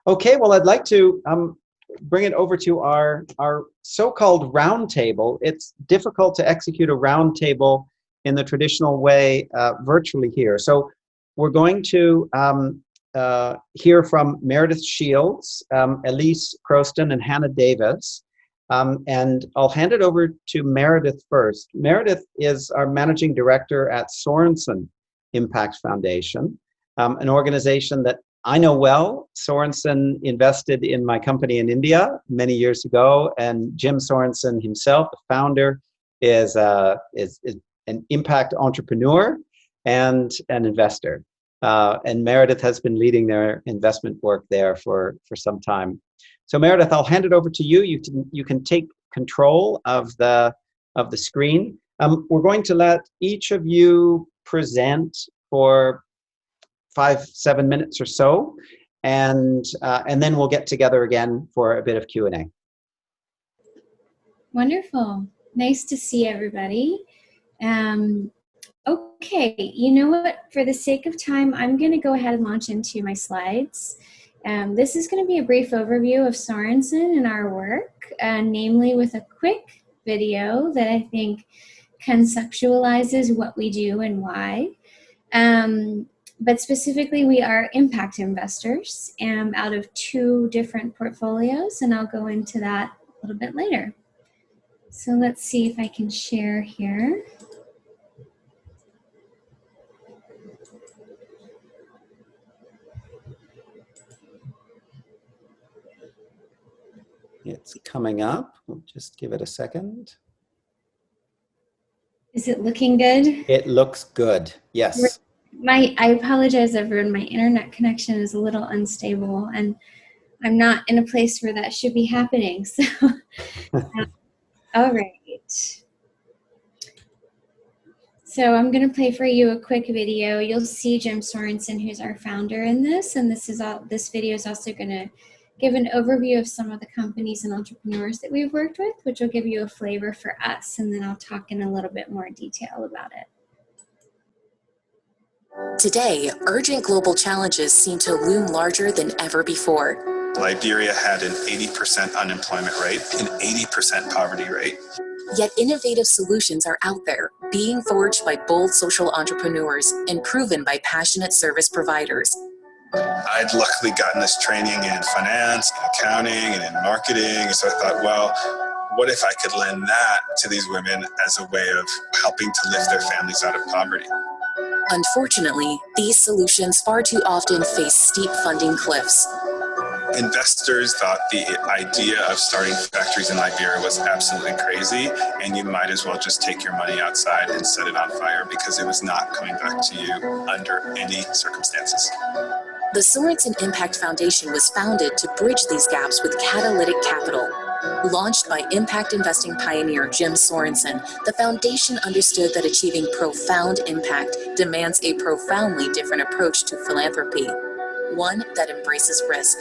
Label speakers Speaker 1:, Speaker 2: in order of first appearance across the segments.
Speaker 1: Okay, well, I'd like to bring it over to our so-called roundtable. It's difficult to execute a roundtable in the traditional way virtually here. So we're going to hear from Meredith Shields, Elise Croston, and Hannah Davis. And I'll hand it over to Meredith first. Meredith is our managing director at Sorensen Impact Foundation, an organization that I know well. Sorensen invested in my company in India many years ago, and Jim Sorensen himself, the founder, is an impact entrepreneur and an investor. And Meredith has been leading their investment work there for some time. So Meredith, I'll hand it over to you. You can take control of the screen. We're going to let each of you present for 5-7 minutes or so, and then we'll get together again for a bit of Q&A.
Speaker 2: Wonderful. Nice to see everybody. Okay, you know what? For the sake of time, I'm going to go ahead and launch into my slides. This is going to be a brief overview of Sorensen and our work, namely with a quick video that I think conceptualizes what we do and why. But specifically, we are impact investors out of 2 different portfolios, and I'll go into that a little bit later. So let's see if I can share here.
Speaker 1: It's coming up. We'll just give it a second.
Speaker 2: Is it looking good?
Speaker 1: It looks good, yes.
Speaker 2: I apologize, everyone. My internet connection is a little unstable, and I'm not in a place where that should be happening. So, all right. So I'm going to play for you a quick video. You'll see Jim Sorensen, who's our founder, in this, and this video is also going to give an overview of some of the companies and entrepreneurs that we've worked with, which will give you a flavor for us, and then I'll talk in a little bit more detail about it.
Speaker 3: Today, urgent global challenges seem to loom larger than ever before.
Speaker 4: Liberia had an 80% unemployment rate, an 80% poverty rate.
Speaker 3: Yet innovative solutions are out there, being forged by bold social entrepreneurs and proven by passionate service providers.
Speaker 4: I'd luckily gotten this training in finance, in accounting, and in marketing. So I thought, well, what if I could lend that to these women as a way of helping to lift their families out of poverty?
Speaker 3: Unfortunately, these solutions far too often face steep funding cliffs.
Speaker 4: Investors thought the idea of starting factories in Liberia was absolutely crazy, and you might as well just take your money outside and set it on fire because it was not coming back to you under any circumstances.
Speaker 3: The Sorensen Impact Foundation was founded to bridge these gaps with Catalytic capital. Launched by impact investing pioneer Jim Sorensen, the foundation understood that achieving profound impact demands a profoundly different approach to philanthropy, one that embraces risk.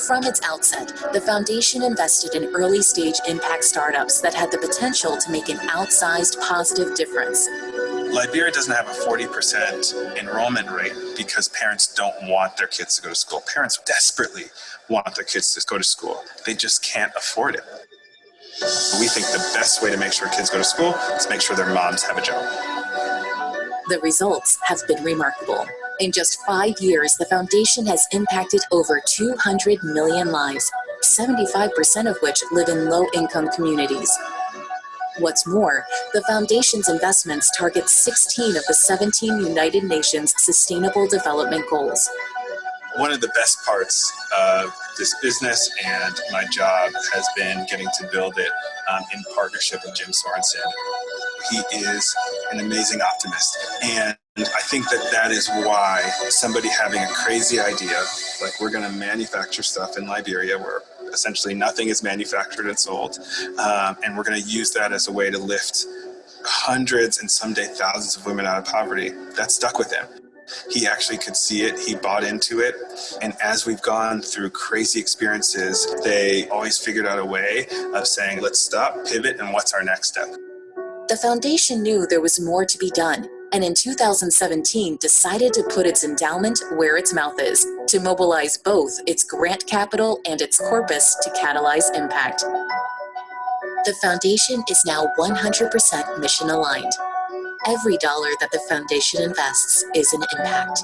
Speaker 3: From its outset, the foundation invested in early-stage impact startups that had the potential to make an outsized positive difference.
Speaker 4: Liberia doesn't have a 40% enrollment rate because parents don't want their kids to go to school. Parents desperately want their kids to go to school. They just can't afford it. We think the best way to make sure kids go to school is make sure their moms have a job.
Speaker 3: The results have been remarkable. In just 5 years, the foundation has impacted over 200 million lives, 75% of which live in low-income communities. What's more, the foundation's investments target 16 of the 17 United Nations Sustainable Development Goals.
Speaker 4: One of the best parts of this business and my job has been getting to build it in partnership with Jim Sorensen. He is an amazing optimist, and I think that is why somebody having a crazy idea, like we're going to manufacture stuff in Liberia where essentially nothing is manufactured and sold, and we're going to use that as a way to lift hundreds and someday thousands of women out of poverty. That stuck with him. He actually could see it, he bought into it, and as we've gone through crazy experiences, they always figured out a way of saying, let's stop, pivot, and what's our next step?
Speaker 3: The foundation knew there was more to be done, and in 2017 decided to put its endowment where its mouth is, to mobilize both its grant capital and its corpus to catalyze impact. The foundation is now 100% mission aligned. Every dollar that the foundation invests is an impact.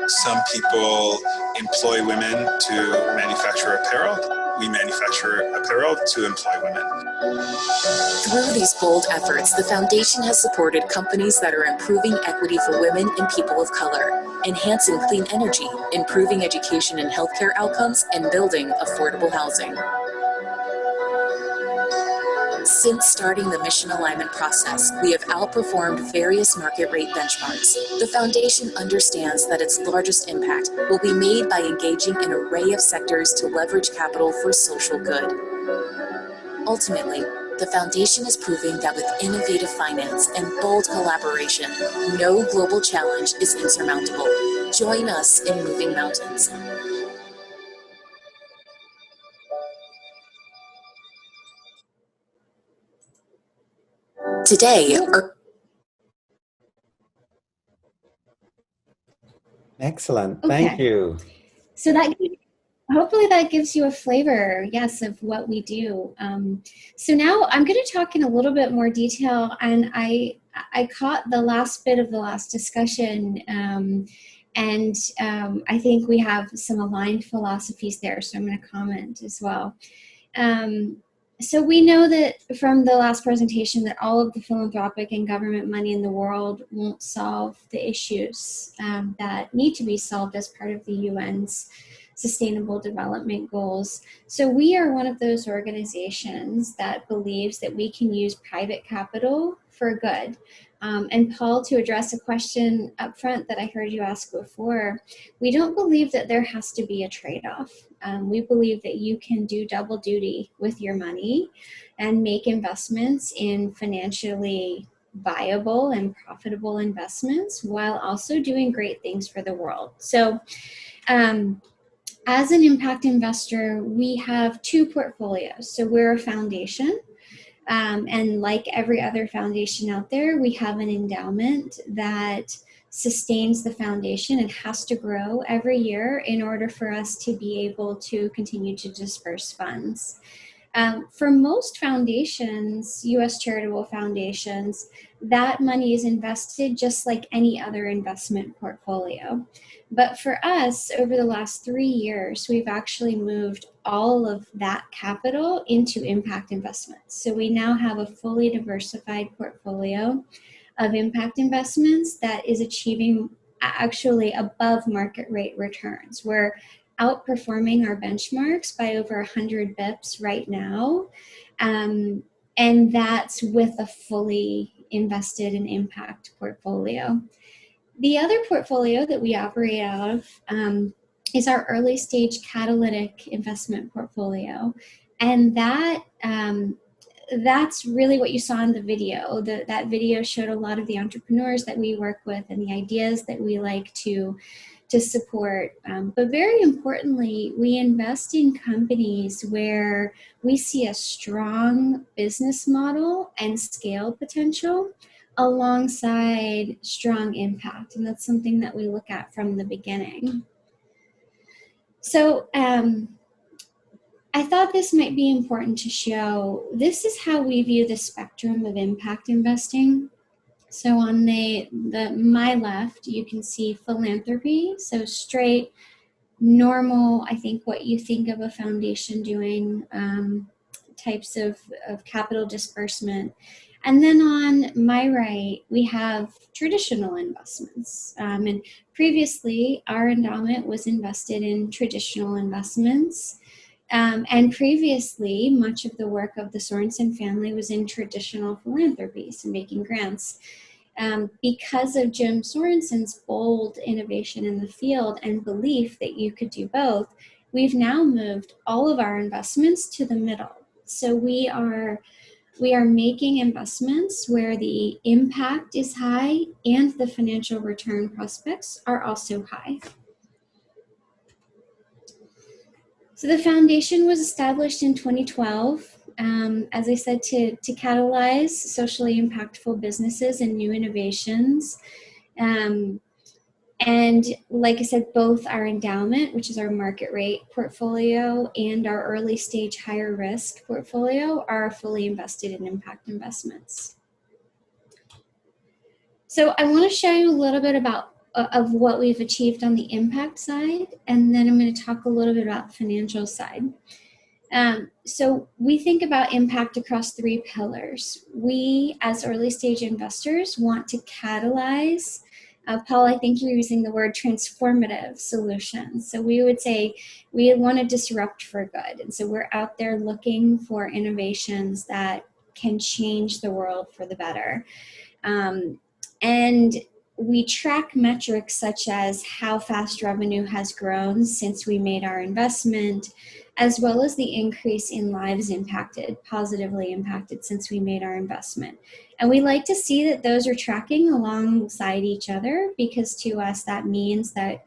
Speaker 4: Some people employ women to manufacture apparel. We manufacture apparel to employ women.
Speaker 3: Through these bold efforts, the foundation has supported companies that are improving equity for women and people of color, enhancing clean energy, improving education and healthcare outcomes, and building affordable housing. Since starting the mission alignment process, we have outperformed various market rate benchmarks. The foundation understands that its largest impact will be made by engaging an array of sectors to leverage capital for social good. Ultimately, the foundation is proving that with innovative finance and bold collaboration, no global challenge is insurmountable. Join us in moving mountains. Today,
Speaker 1: Excellent.
Speaker 2: Okay.
Speaker 1: Thank you.
Speaker 2: So that hopefully that gives you a flavor, yes, of what we do. So now I'm going to talk in a little bit more detail, and I caught the last bit of the last discussion, and I think we have some aligned philosophies there, so I'm going to comment as well. So we know that from the last presentation that all of the philanthropic and government money in the world won't solve the issues that need to be solved as part of the UN's Sustainable Development Goals. So we are one of those organizations that believes that we can use private capital for good. And Paul, to address a question up front that I heard you ask before, we don't believe that there has to be a trade-off. We believe that you can do double duty with your money and make investments in financially viable and profitable investments while also doing great things for the world. So as an impact investor, we have two portfolios. So we're a foundation. And like every other foundation out there, we have an endowment that sustains the foundation and has to grow every year in order for us to be able to continue to disperse funds. For most foundations, U.S. charitable foundations, that money is invested just like any other investment portfolio. But for us, over the last 3 years, we've actually moved all of that capital into impact investments. So we now have a fully diversified portfolio of impact investments that is achieving actually above market rate returns. We're outperforming our benchmarks by over 100 bips right now. And that's with a fully invested in impact portfolio. The other portfolio that we operate out of is our early stage catalytic investment portfolio. And that's really what you saw in the video. That video showed a lot of the entrepreneurs that we work with and the ideas that we like to support. But very importantly, we invest in companies where we see a strong business model and scale potential alongside strong impact. And that's something that we look at from the beginning. So I thought this might be important to show. This is how we view the spectrum of impact investing. So on my left, you can see philanthropy. So straight, normal, I think what you think of a foundation doing, types of capital disbursement. And then on my right, we have traditional investments. And previously, our endowment was invested in traditional investments. And previously, much of the work of the Sorensen family was in traditional philanthropy, so making grants. Because of Jim Sorensen's bold innovation in the field and belief that you could do both, we've now moved all of our investments to the middle. So we are making investments where the impact is high and the financial return prospects are also high. So the foundation was established in 2012, as I said, to catalyze socially impactful businesses and new innovations. And And like I said, both our endowment, which is our market rate portfolio, and our early stage higher risk portfolio are fully invested in impact investments. So I want to show you a little bit about of what we've achieved on the impact side, and then I'm going to talk a little bit about the financial side. So we think about impact across 3 pillars. We, as early stage investors, want to catalyze, Paul, I think you're using the word transformative solutions. So we would say we want to disrupt for good. And so we're out there looking for innovations that can change the world for the better. And we track metrics such as how fast revenue has grown since we made our investment, as well as the increase in lives impacted, positively impacted since we made our investment. And we like to see that those are tracking alongside each other, because to us that means that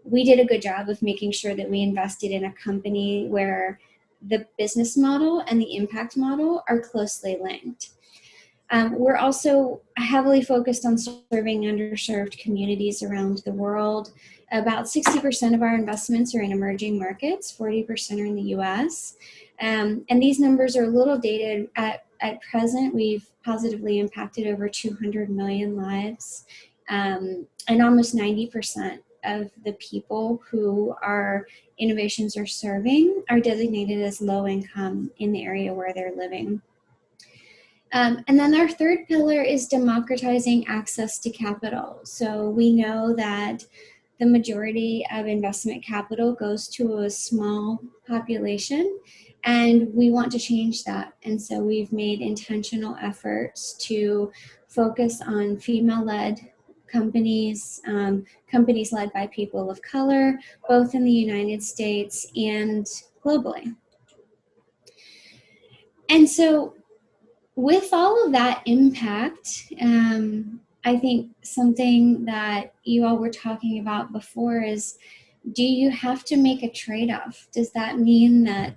Speaker 2: we did a good job of making sure that we invested in a company where the business model and the impact model are closely linked. We're also heavily focused on serving underserved communities around the world. About 60% of our investments are in emerging markets, 40% are in the US. And these numbers are a little dated. At present, we've positively impacted over 200 million lives, and almost 90% of the people who our innovations are serving are designated as low income in the area where they're living. And then our third pillar is democratizing access to capital. So we know that the majority of investment capital goes to a small population, and we want to change that. And so we've made intentional efforts to focus on female-led companies, companies led by people of color, both in the United States and globally. And so with all of that impact, I think something that you all were talking about before is, do you have to make a trade-off? Does that mean that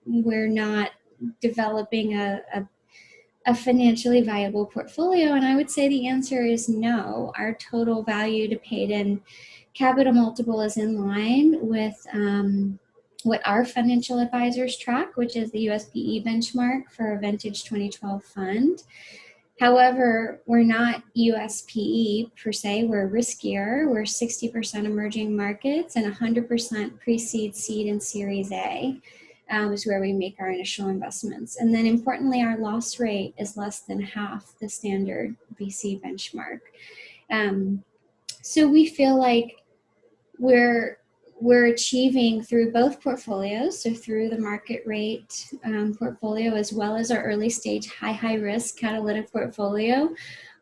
Speaker 2: we're not developing a financially viable portfolio? And I would say the answer is no. Our total value to paid-in capital multiple is in line with what our financial advisors track, which is the USPE benchmark for a vintage 2012 fund. However, we're not USPE per se, we're riskier. We're 60% emerging markets and 100% pre-seed, seed, and Series A is where we make our initial investments. And then importantly, our loss rate is less than half the standard VC benchmark. So we feel like we're achieving through both portfolios, so through the market rate portfolio as well as our early stage high risk catalytic portfolio,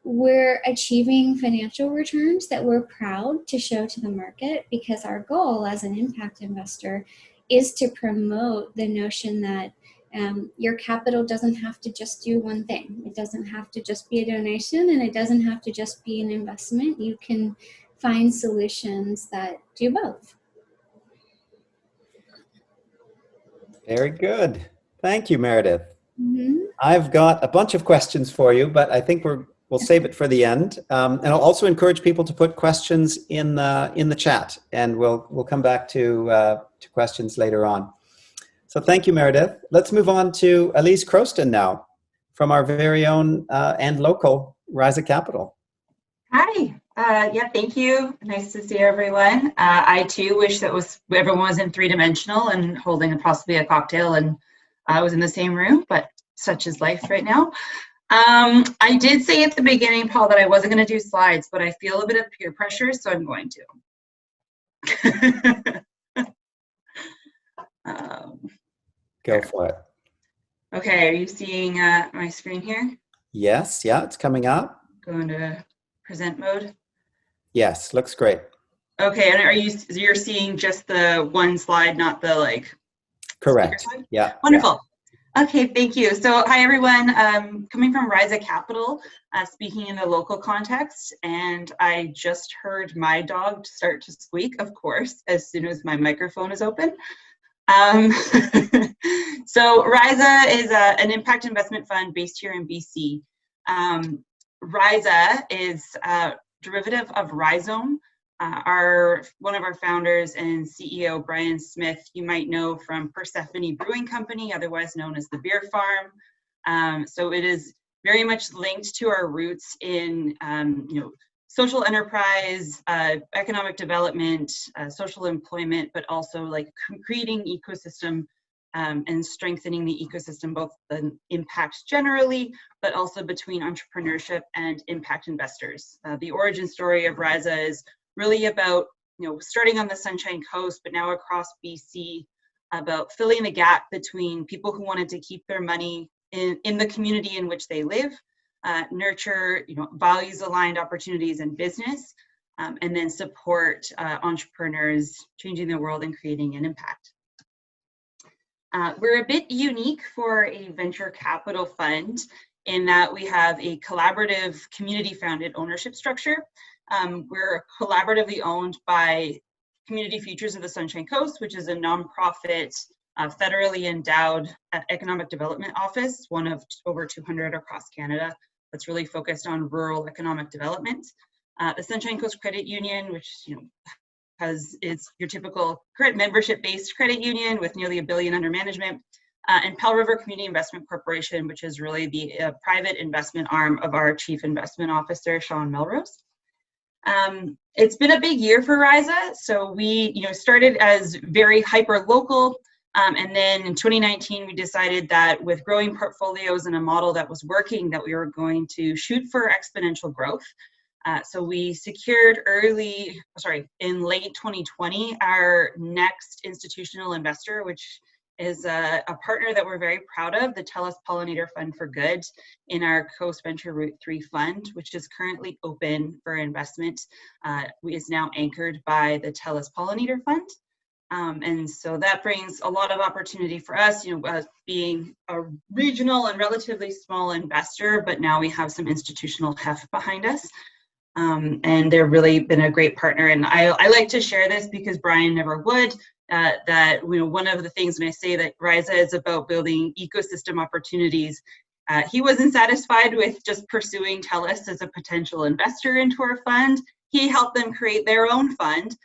Speaker 2: we're achieving financial returns that we're proud to show to the market, because our goal as an impact investor is to promote the notion that your capital doesn't have to just do one thing. It doesn't have to just be a donation, and it doesn't have to just be an investment. You can find solutions that do both.
Speaker 1: Very good. Thank you, Meredith.
Speaker 2: Mm-hmm.
Speaker 1: I've got a bunch of questions for you, but I think we'll save it for the end. And I'll also encourage people to put questions in the chat, and we'll come back to questions later on. So thank you, Meredith. Let's move on to Elise Croston now, from our very own and local Risa Capital.
Speaker 5: Hi. Yeah, thank you. Nice to see everyone. I too wish that everyone was in 3-dimensional and holding possibly a cocktail, and I was in the same room, but such is life right now. I did say at the beginning, Paul, that I wasn't going to do slides, but I feel a bit of peer pressure, so I'm going to.
Speaker 1: Go for it.
Speaker 5: Okay, are you seeing my screen here?
Speaker 1: Yes, yeah, it's coming up.
Speaker 5: Go into present mode.
Speaker 1: Yes, looks great.
Speaker 5: Okay, and you're seeing just the one slide, not the
Speaker 1: Correct.
Speaker 5: slide?
Speaker 1: Yeah.
Speaker 5: Wonderful. Yeah. Okay, thank you. So hi everyone, coming from Risa Capital, speaking in a local context, and I just heard my dog start to squeak, of course, as soon as my microphone is open. So Risa is an impact investment fund based here in BC. Risa is a derivative of rhizome, One of our founders and CEO, Brian Smith, you might know from Persephone Brewing Company, otherwise known as the Beer Farm. So it is very much linked to our roots in social enterprise, economic development, social employment, but also like creating ecosystem and strengthening the ecosystem, both the impact generally, but also between entrepreneurship and impact investors. The origin story of Risa is really about, starting on the Sunshine Coast, but now across BC, about filling the gap between people who wanted to keep their money in the community in which they live, nurture, values-aligned opportunities in business, and then support entrepreneurs changing the world and creating an impact. We're a bit unique for a venture capital fund in that we have a collaborative community-founded ownership structure. We're collaboratively owned by Community Futures of the Sunshine Coast, which is a nonprofit, federally endowed economic development office, one of over 200 across Canada, that's really focused on rural economic development. The Sunshine Coast Credit Union, which is your typical membership-based credit union with nearly $1 billion under management, and Pell River Community Investment Corporation, which is really the private investment arm of our Chief Investment Officer, Sean Melrose. It's been a big year for Risa. So we started as very hyper-local, and then in 2019, we decided that with growing portfolios and a model that was working, that we were going to shoot for exponential growth. So we secured in late 2020, our next institutional investor, which is a partner that we're very proud of, the Telus Pollinator Fund for Good, in our Coast Venture Route 3 fund, which is currently open for investment. Is now anchored by the Telus Pollinator Fund. And so that brings a lot of opportunity for us, being a regional and relatively small investor, but now we have some institutional heft behind us. And they've really been a great partner. And I like to share this because Brian never would, that one of the things when I say that Risa is about building ecosystem opportunities, he wasn't satisfied with just pursuing Telus as a potential investor into our fund. He helped them create their own fund,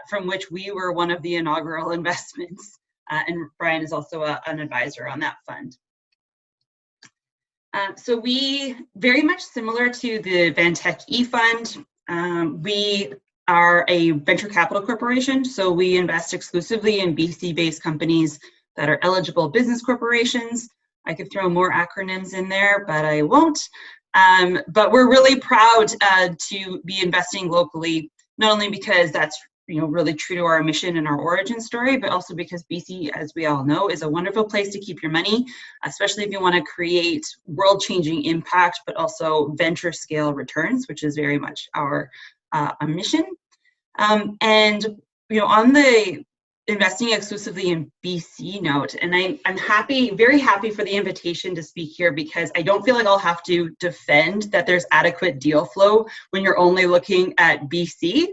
Speaker 5: from which we were one of the inaugural investments. And Brian is also an advisor on that fund. So we, very much similar to the VANTEC E-Fund, we are a venture capital corporation. So we invest exclusively in BC-based companies that are eligible business corporations. I could throw more acronyms in there, but I won't. But we're really proud to be investing locally, not only because that's really true to our mission and our origin story, but also because BC, as we all know, is a wonderful place to keep your money, especially if you want to create world-changing impact, but also venture scale returns, which is very much our mission. And on the investing exclusively in BC note, and I'm very happy for the invitation to speak here, because I don't feel like I'll have to defend that there's adequate deal flow when you're only looking at BC.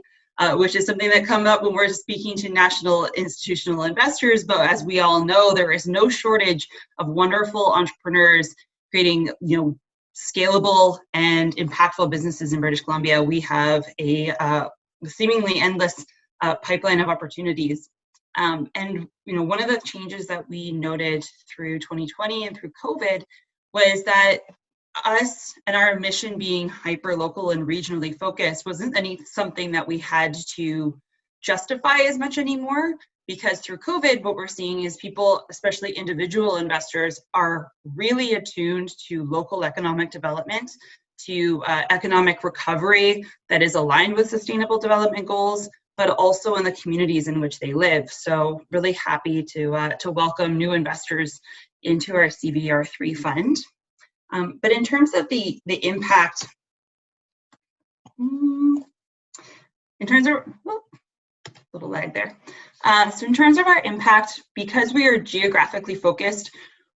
Speaker 5: Which is something that comes up when we're speaking to national institutional investors. But as we all know, there is no shortage of wonderful entrepreneurs creating, scalable and impactful businesses in British Columbia. We have a seemingly endless pipeline of opportunities. And one of the changes that we noted through 2020 and through COVID was that us and our mission being hyper local and regionally focused wasn't something that we had to justify as much anymore, because through COVID, what we're seeing is people, especially individual investors, are really attuned to local economic development, to economic recovery that is aligned with sustainable development goals, but also in the communities in which they live. So really happy to welcome new investors into our CVR3 fund. But in terms of the impact, in terms of, little lag there. So in terms of our impact, because we are geographically focused,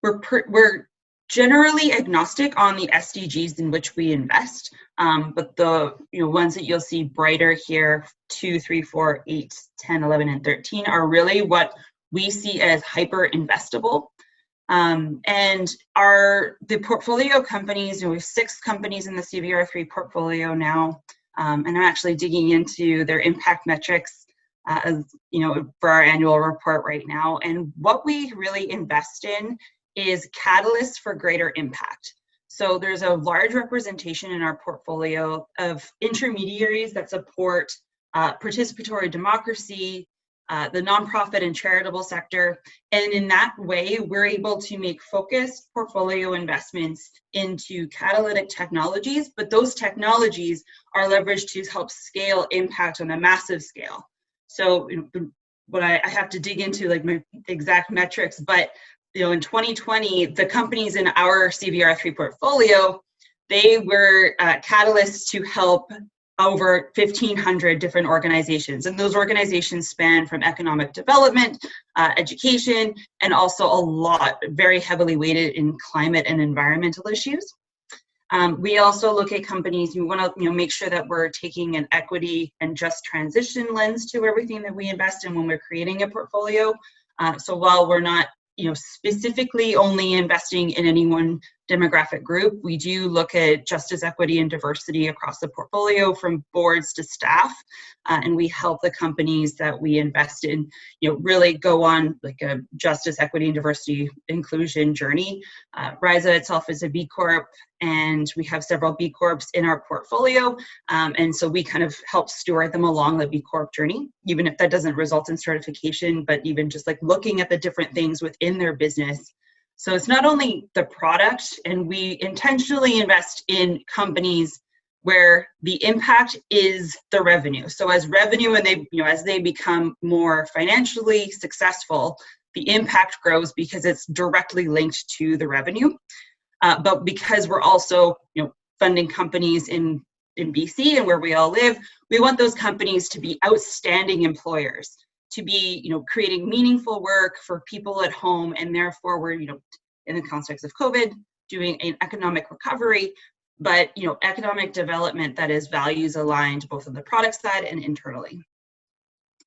Speaker 5: we're generally agnostic on the SDGs in which we invest. But the ones that you'll see brighter here, 2, 3, 4, 8, 10, 11, and 13 are really what we see as hyper investable. And the portfolio companies, we have 6 companies in the CVR3 portfolio now. And I'm actually digging into their impact metrics as for our annual report right now. And what we really invest in is catalysts for greater impact. So there's a large representation in our portfolio of intermediaries that support participatory democracy, the nonprofit and charitable sector. And in that way, we're able to make focused portfolio investments into catalytic technologies, but those technologies are leveraged to help scale impact on a massive scale. So what I have to dig into like my exact metrics, but in 2020, the companies in our CVR3 portfolio, they were catalysts to help over 1,500 different organizations. And those organizations span from economic development, education, and also a lot, very heavily weighted in climate and environmental issues. We also look at companies, we want to make sure that we're taking an equity and just transition lens to everything that we invest in when we're creating a portfolio. So while we're not specifically only investing in any one demographic group, we do look at justice, equity, and diversity across the portfolio from boards to staff, and we help the companies that we invest in, really go on like a justice, equity, and diversity inclusion journey. Risa itself is a B Corp, and we have several B Corps in our portfolio, and so we kind of help steward them along the B Corp journey, even if that doesn't result in certification, but even just like looking at the different things within their business. So it's not only the product, and we intentionally invest in companies where the impact is the revenue. So as revenue and they, as they become more financially successful, the impact grows because it's directly linked to the revenue. But because we're also, funding companies in BC and where we all live, we want those companies to be outstanding employers, to be, creating meaningful work for people at home, and therefore we're, in the context of COVID, doing an economic recovery, but, economic development that is values aligned both on the product side and internally.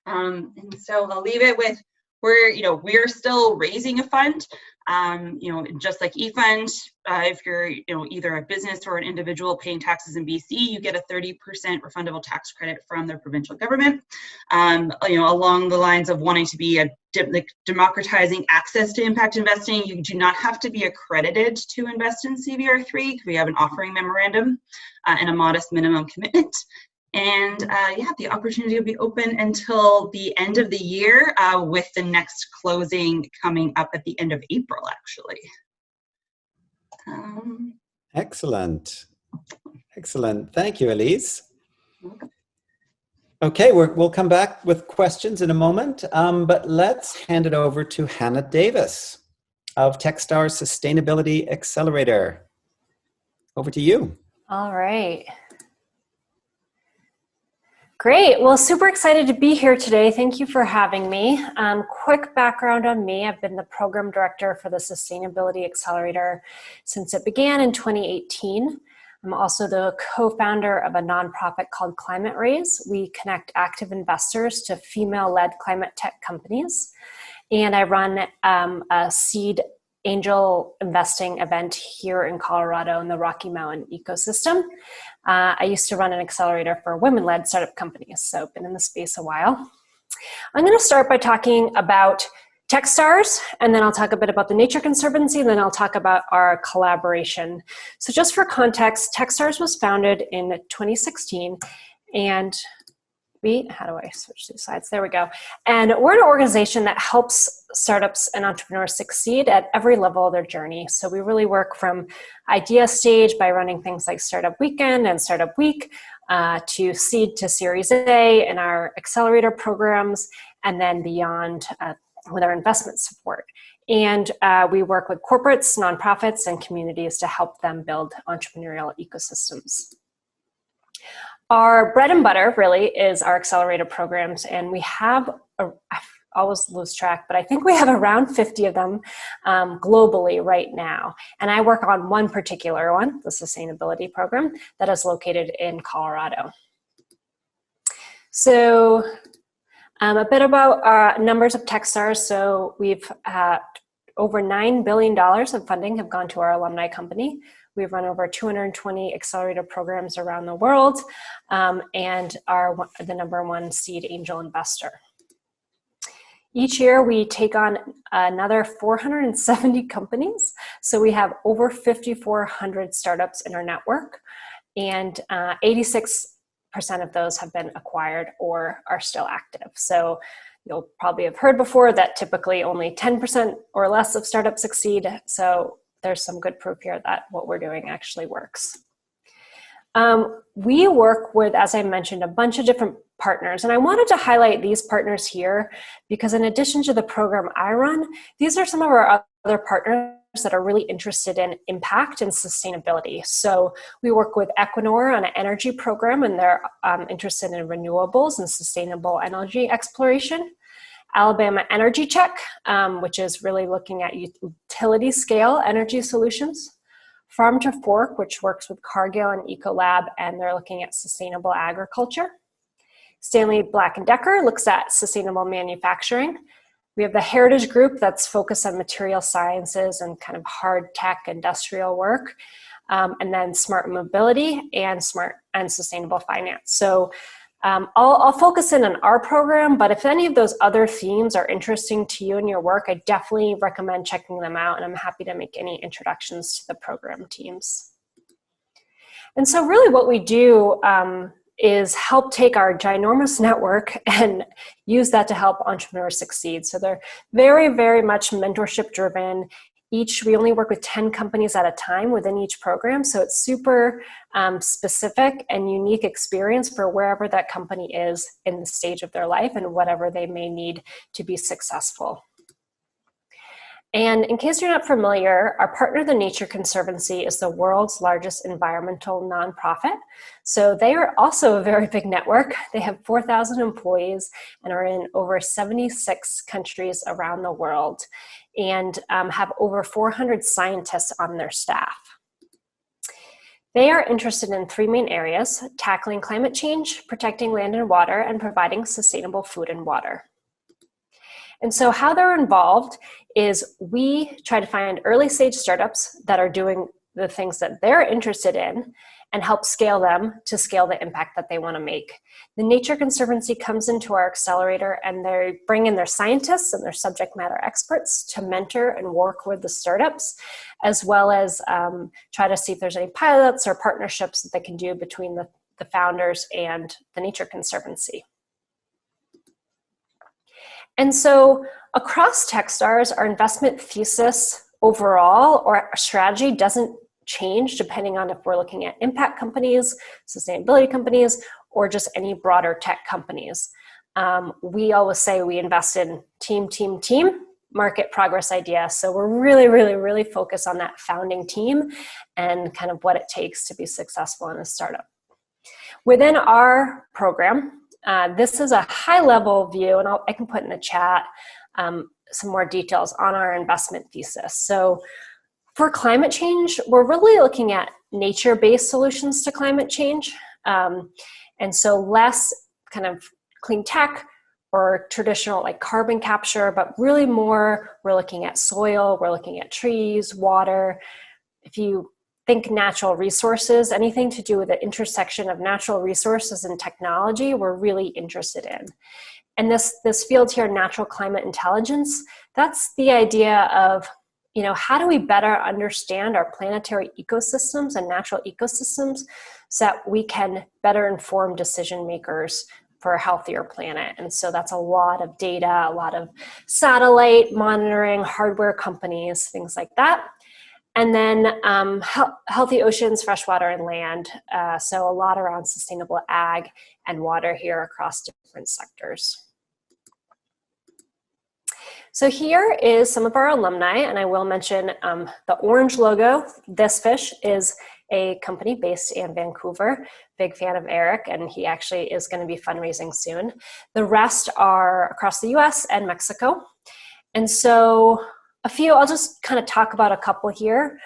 Speaker 5: And so I'll leave it with, we're still raising a fund, just like eFund, if you're, either a business or an individual paying taxes in BC, you get a 30% refundable tax credit from the provincial government. Along the lines of wanting to be democratizing access to impact investing, you do not have to be accredited to invest in CVR3. We have an offering memorandum and a modest minimum commitment. And the opportunity will be open until the end of the year, with the next closing coming up at the end of April, actually.
Speaker 1: Excellent. Excellent. Thank you, Elise. Okay, we'll come back with questions in a moment, but let's hand it over to Hannah Davis of Techstar's Sustainability Accelerator. Over to you.
Speaker 6: All right. Great. Well, super excited to be here today. Thank you for having me. Quick background on me. I've been the program director for the Sustainability Accelerator since it began in 2018. I'm also the co-founder of a nonprofit called Climate Raise. We connect active investors to female-led climate tech companies. And I run a seed angel investing event here in Colorado in the Rocky Mountain ecosystem. I used to run an accelerator for women-led startup companies, so I've been in the space a while. I'm going to start by talking about Techstars, and then I'll talk a bit about the Nature Conservancy, and then I'll talk about our collaboration. So just for context, Techstars was founded in 2016, and how do I switch these slides? There we go. And we're an organization that helps startups and entrepreneurs succeed at every level of their journey. So we really work from idea stage by running things like Startup Weekend and Startup Week, to seed to Series A in our accelerator programs, and then beyond with our investment support. And we work with corporates, nonprofits, and communities to help them build entrepreneurial ecosystems. Our bread and butter really is our accelerator programs, and we have, I always lose track, but I think we have around 50 of them globally right now. And I work on one particular one, the sustainability program, that is located in Colorado. So a bit about numbers of Techstars. So we've over $9 billion of funding have gone to our alumni company. We've run over 220 accelerator programs around the world, and are the #1 seed angel investor. Each year we take on another 470 companies. So we have over 5,400 startups in our network, and 86% of those have been acquired or are still active. So you'll probably have heard before that typically only 10% or less of startups succeed. So there's some good proof here that what we're doing actually works. We work with, as I mentioned, a bunch of different partners, and I wanted to highlight these partners here because in addition to the program I run, these are some of our other partners that are really interested in impact and sustainability. So we work with Equinor on an energy program, and they're interested in renewables and sustainable energy exploration. Alabama Energy Check, which is really looking at utility scale energy solutions. Farm to Fork, which works with Cargill and Ecolab, and they're looking at sustainable agriculture. Stanley Black & Decker looks at sustainable manufacturing. We have the Heritage Group that's focused on material sciences and kind of hard tech industrial work. And then Smart Mobility and Smart and Sustainable Finance. So I'll focus in on our program, but if any of those other themes are interesting to you in your work, I definitely recommend checking them out, and I'm happy to make any introductions to the program teams. And so really what we do is help take our ginormous network and use that to help entrepreneurs succeed. So they're very, very much mentorship driven. We only work with 10 companies at a time within each program. So it's super specific and unique experience for wherever that company is in the stage of their life and whatever they may need to be successful. And in case you're not familiar, our partner, the Nature Conservancy, is the world's largest environmental nonprofit. So they are also a very big network. They have 4,000 employees and are in over 76 countries around the world, and have over 400 scientists on their staff. They are interested in 3 main areas: tackling climate change, protecting land and water, and providing sustainable food and water. And so how they're involved is we try to find early stage startups that are doing the things that they're interested in and help scale them to scale the impact that they want to make. The Nature Conservancy comes into our accelerator and they bring in their scientists and their subject matter experts to mentor and work with the startups, as well as try to see if there's any pilots or partnerships that they can do between the founders and the Nature Conservancy. And so across Techstars, our investment thesis overall or our strategy doesn't change depending on if we're looking at impact companies, sustainability companies, or just any broader tech companies. We always say we invest in team, market, progress, idea. So we're really focused on that founding team and kind of what it takes to be successful in a startup. Within our program, this is a high-level view, and I can put in the chat some more details on our investment thesis. So for climate change, we're really looking at nature-based solutions to climate change. And so less kind of clean tech or traditional like carbon capture, but really more we're looking at soil, we're looking at trees, water. If you think natural resources, anything to do with the intersection of natural resources and technology, we're really interested in. And this field here, natural climate intelligence, that's the idea of, you know, how do we better understand our planetary ecosystems and natural ecosystems so that we can better inform decision makers for a healthier planet. And so that's a lot of data, a lot of satellite monitoring, hardware companies, things like that. And then healthy oceans, freshwater, and land. So a lot around sustainable ag and water here across different sectors. So here is some of our alumni, and I will mention the orange logo. This fish is a company based in Vancouver. Big fan of Eric, and he actually is going to be fundraising soon. The rest are across the US and Mexico. And so I'll just kind of talk about a couple here.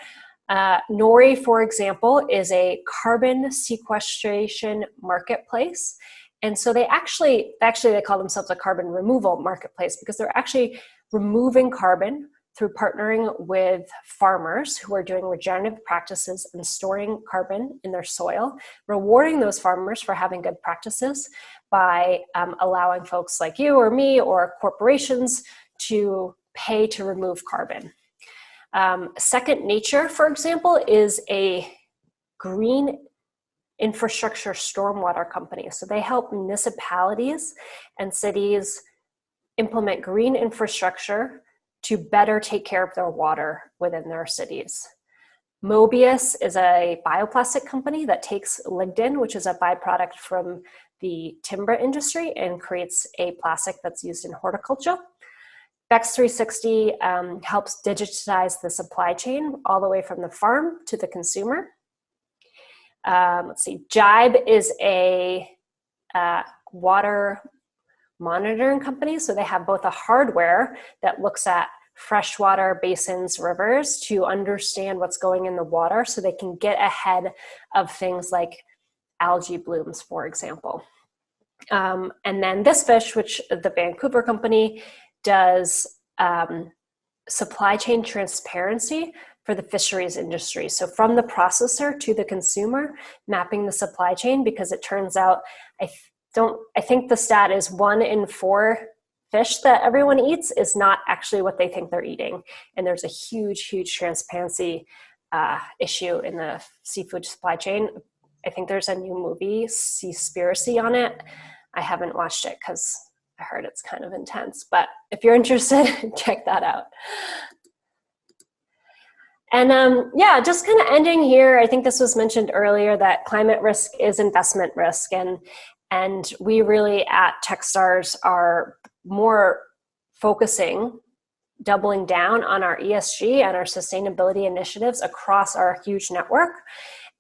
Speaker 6: Nori, for example, is a carbon sequestration marketplace. And so they actually they call themselves a carbon removal marketplace because they're actually removing carbon through partnering with farmers who are doing regenerative practices and storing carbon in their soil, rewarding those farmers for having good practices by allowing folks like you or me or corporations to pay to remove carbon. Second Nature, for example, is a green infrastructure stormwater company. So they help municipalities and cities implement green infrastructure to better take care of their water within their cities. Mobius is a bioplastic company that takes lignin, which is a byproduct from the timber industry, and creates a plastic that's used in horticulture. Bex 360 helps digitize the supply chain all the way from the farm to the consumer. Let's see, Jibe is a water monitoring company. So they have both a hardware that looks at freshwater basins, rivers, to understand what's going in the water so they can get ahead of things like algae blooms, for example. And then This Fish, which the Vancouver company does supply chain transparency for the fisheries industry. So from the processor to the consumer, mapping the supply chain, because it turns out, I think the stat is 1 in 4 fish that everyone eats is not actually what they think they're eating. And there's a huge, huge transparency issue in the seafood supply chain. I think there's a new movie, Sequestration, on it. I haven't watched it because I heard it's kind of intense, but if you're interested, check that out. And yeah, just kind of ending here, I think this was mentioned earlier that climate risk is investment risk. And we really at Techstars are more focusing, doubling down on our ESG and our sustainability initiatives across our huge network.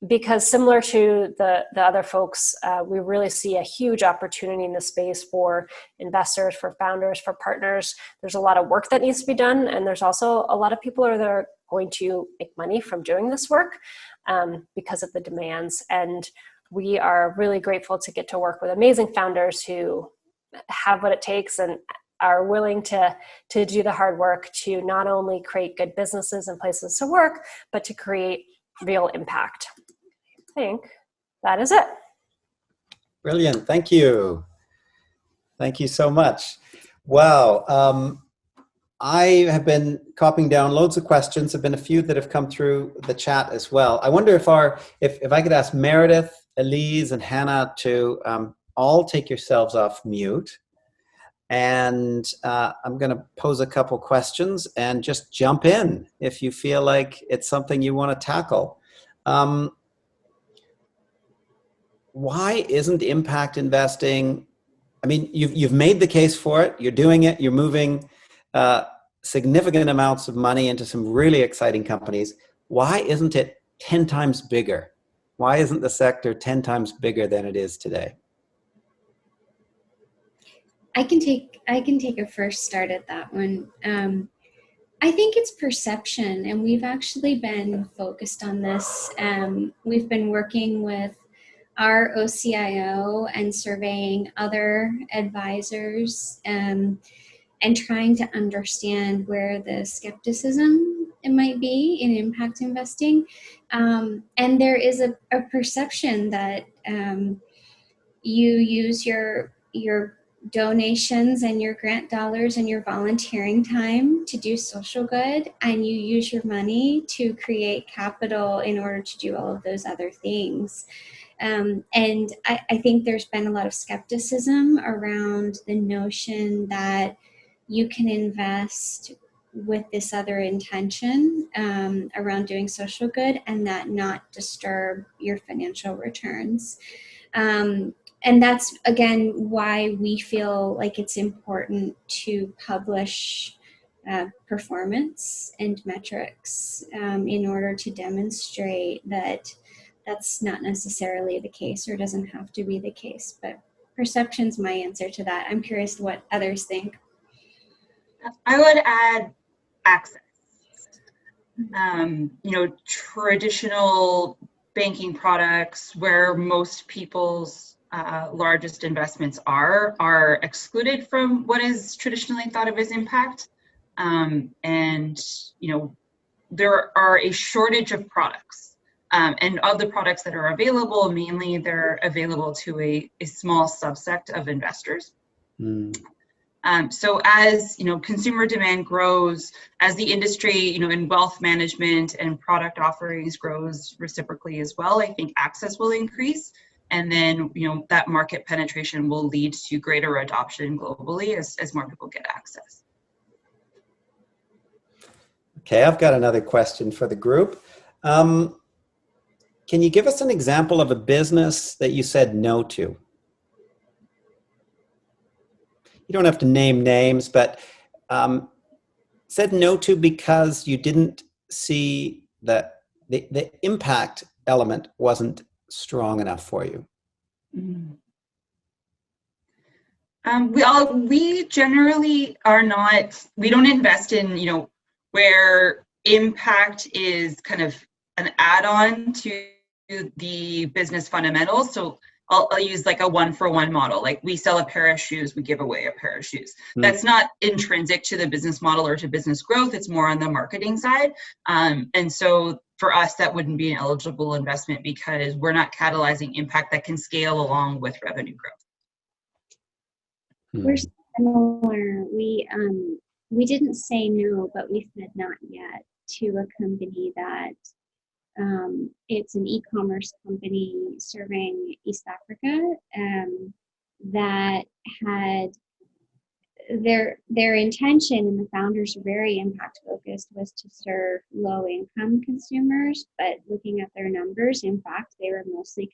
Speaker 6: Because similar to the other folks, we really see a huge opportunity in the space for investors, for founders, for partners. There's a lot of work that needs to be done, and there's also a lot of people that are going to make money from doing this work because of the demands. And we are really grateful to get to work with amazing founders who have what it takes and are willing to do the hard work to not only create good businesses and places to work, but to create real impact. I think that is it.
Speaker 1: Brilliant. Thank you. Thank you so much. Wow. I have been copying down loads of questions. There have been a few that have come through the chat as well. I wonder if I could ask Meredith, Elise, and Hannah to all take yourselves off mute. And I'm going to pose a couple questions and just jump in if you feel like it's something you want to tackle. Why isn't impact investing? I mean, you've made the case for it. You're doing it. You're moving significant amounts of money into some really exciting companies. Why isn't it 10 times bigger? Why isn't the sector 10 times bigger than it is today?
Speaker 2: I can take a first start at that one. I think it's perception, and we've actually been focused on this. We've been working with our OCIO and surveying other advisors and trying to understand where the skepticism it might be in impact investing. And there is a perception that you use your donations and your grant dollars and your volunteering time to do social good, and you use your money to create capital in order to do all of those other things. And I think there's been a lot of skepticism around the notion that you can invest with this other intention around doing social good and that not disturb your financial returns. And that's, again, why we feel like it's important to publish performance and metrics in order to demonstrate that that's not necessarily the case or doesn't have to be the case. But perception's my answer to that. I'm curious what others think.
Speaker 5: I would add access. Traditional banking products where most people's largest investments are excluded from what is traditionally thought of as impact. and there are a shortage of products, and of the products that are available, mainly they're available to a small subset of investors. So as consumer demand grows, as the industry in wealth management and product offerings grows reciprocally as well, I think access will increase, and then that market penetration will lead to greater adoption globally as more people get access.
Speaker 1: Okay, I've got another question for the group. Can you give us an example of a business that you said no to? You don't have to name names, but said no to because you didn't see that the impact element wasn't strong enough for you.
Speaker 5: We generally are not, we don't invest in, where impact is kind of an add-on to the business fundamentals. So I'll use like a one-for-one model. Like we sell a pair of shoes, we give away a pair of shoes. That's not intrinsic to the business model or to business growth. It's more on the marketing side. And so for us, that wouldn't be an eligible investment because we're not catalyzing impact that can scale along with revenue growth.
Speaker 2: We're similar. We didn't say no, but we said not yet to a company that it's an e-commerce company serving East Africa that had their intention, and the founders are very impact focused, was to serve low income consumers, but looking at their numbers, in fact, they were mostly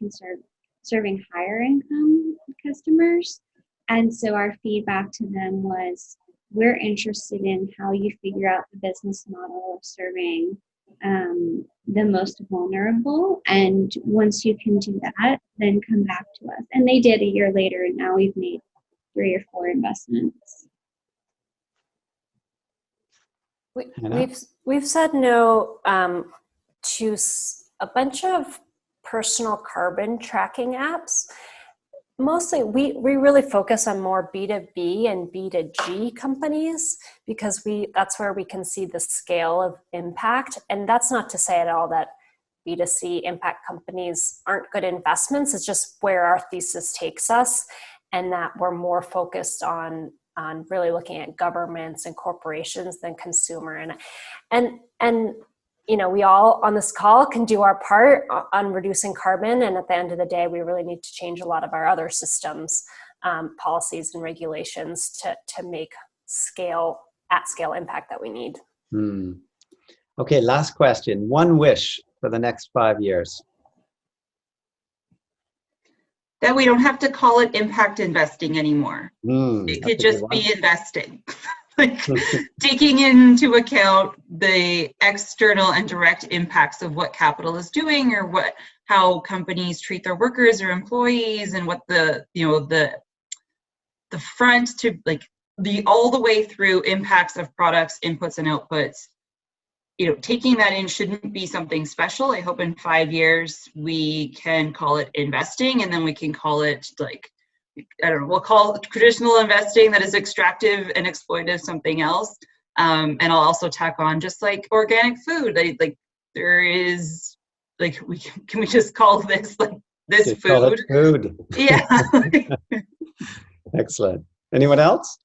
Speaker 2: serving higher income customers. And so our feedback to them was, we're interested in how you figure out the business model of serving the most vulnerable. And once you can do that, then come back to us. And they did a year later, and now we've made 3 or 4 investments.
Speaker 6: We've said no to a bunch of personal carbon tracking apps. Mostly, we really focus on more B2B and B2G companies because that's where we can see the scale of impact. And that's not to say at all that B2C impact companies aren't good investments. It's just where our thesis takes us, and that we're more focused on really looking at governments and corporations than consumer. And we all on this call can do our part on reducing carbon. And at the end of the day, we really need to change a lot of our other systems, policies and regulations to make at-scale impact that we need.
Speaker 1: Okay, last question. One wish for the next 5 years.
Speaker 5: That we don't have to call it impact investing anymore. It could just be investing. Like taking into account the external and direct impacts of what capital is doing, or how companies treat their workers or employees, and what the front to all the way through impacts of products, inputs and outputs. Taking that in shouldn't be something special. I hope in 5 years we can call it investing, and then we can call it we'll call traditional investing that is extractive and exploitive something else. And I'll also tack on just like organic food. There is can we just call this this
Speaker 1: just
Speaker 5: food?
Speaker 1: Call it food.
Speaker 5: Yeah.
Speaker 1: Excellent. Anyone else?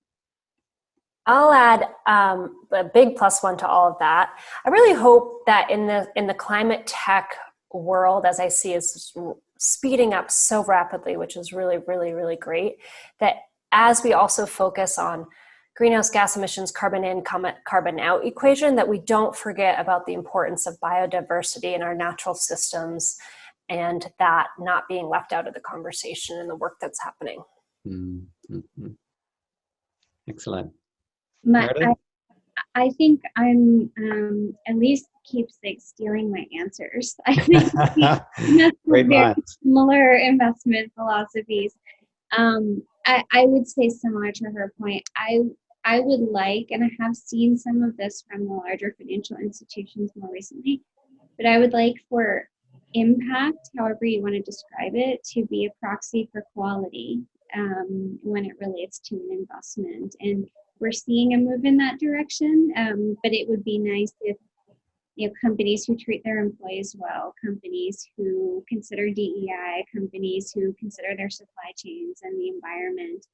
Speaker 6: I'll add a big +1 to all of that. I really hope that in the climate tech world, as I see is speeding up so rapidly, which is really, really, really great, that as we also focus on greenhouse gas emissions, carbon in, carbon out equation, that we don't forget about the importance of biodiversity in our natural systems, and that not being left out of the conversation and the work that's happening.
Speaker 1: Mm-hmm. Excellent.
Speaker 2: I think I'm Elise keeps stealing my answers. I think we have very similar investment philosophies. I would say, similar to her point, I would like, and I have seen some of this from the larger financial institutions more recently, but I would like for impact, however you want to describe it, to be a proxy for quality when it relates to an investment. And we're seeing a move in that direction, but it would be nice if companies who treat their employees well, companies who consider DEI, companies who consider their supply chains and the environment,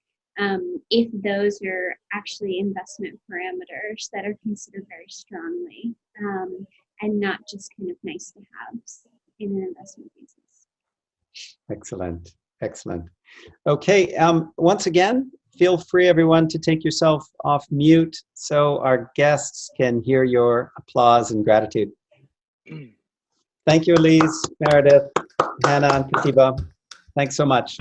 Speaker 2: if those are actually investment parameters that are considered very strongly, and not just kind of nice to haves in an investment thesis.
Speaker 1: Excellent, excellent. Okay, once again, feel free, everyone, to take yourself off mute so our guests can hear your applause and gratitude. Thank you, Elise, Meredith, Hannah, and Katiba. Thanks so much.